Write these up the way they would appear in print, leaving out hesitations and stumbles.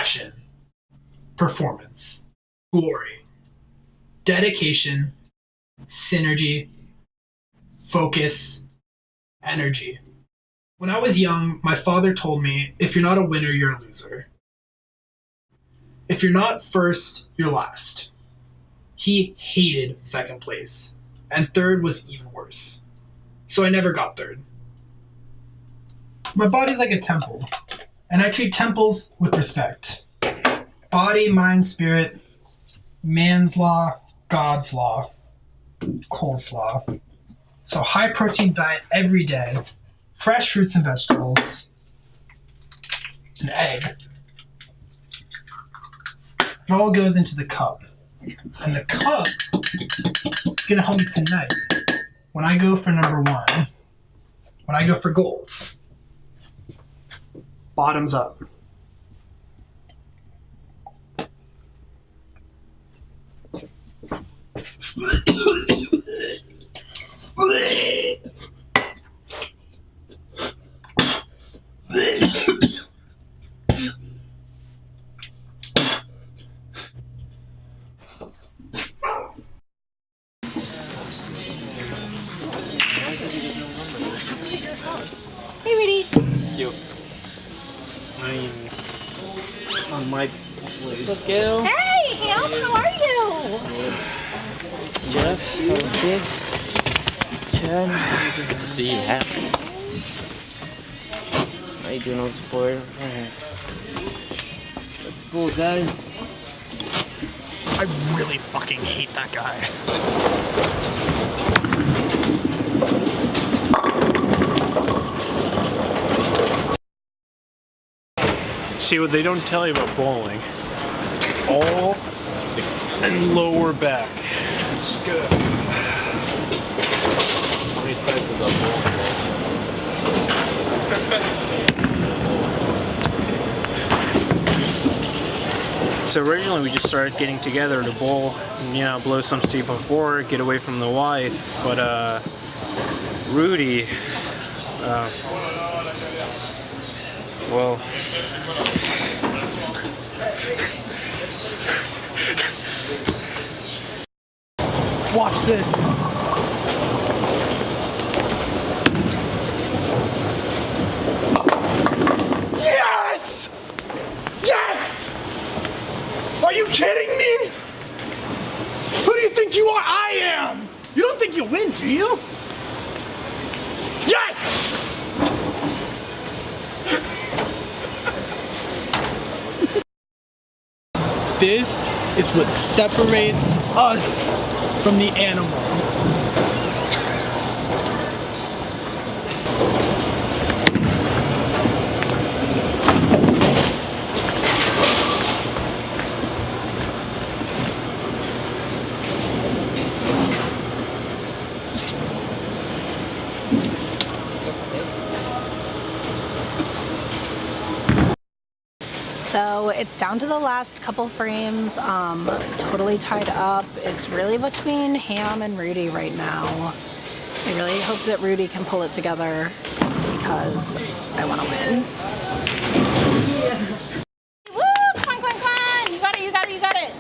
passion, performance, glory, dedication, synergy, focus, energy. When I was young, my father told me, if you're not a winner, you're a loser. If you're not first, you're last. He hated second place, and third was even worse. So I never got third. My body's like a temple, and I treat temples with respect. Body, mind, spirit, man's law, God's law, coleslaw. So high protein diet every day, fresh fruits and vegetables, an egg. It all goes into the cup. And the cup is gonna help me tonight when I go for number one, when I go for gold. Bottoms up. Hey, Rudy. You. I'm on my place. Let's go. Hey, Ham, how are you? Jeff, how are the kids? Chad. Good to see you happy. How you doing on sport? Alright. Let's go, guys. I really fucking hate that guy. See, what they don't tell you about bowling, it's all and lower back. It's good. How many sides is that bowling? So originally we just started getting together to bowl, and, you know, blow some steam before, get away from the wife. But Rudy, well. Watch this. Yes! Yes! Are you kidding me? Who do you think you are? I am! You don't think you'll win, do you? Yes! This is what separates us from the animals. So it's down to the last couple frames, totally tied up. It's really between Ham and Rudy right now. I really hope that Rudy can pull it together because I want to win. Woo! Come on, come on, come on! You got it, you got it, you got it!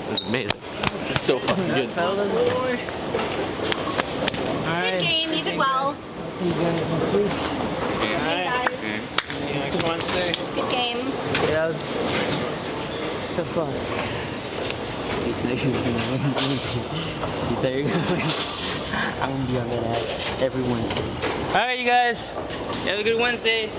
It's amazing. It's so fucking good. Good game, you did well. See you guys next week. Hey guys, See you next Wednesday. good game. Yeah. So fun. You think you're gonna win? I'm gonna be on that ass every Wednesday. Alright, you guys. Have a good Wednesday.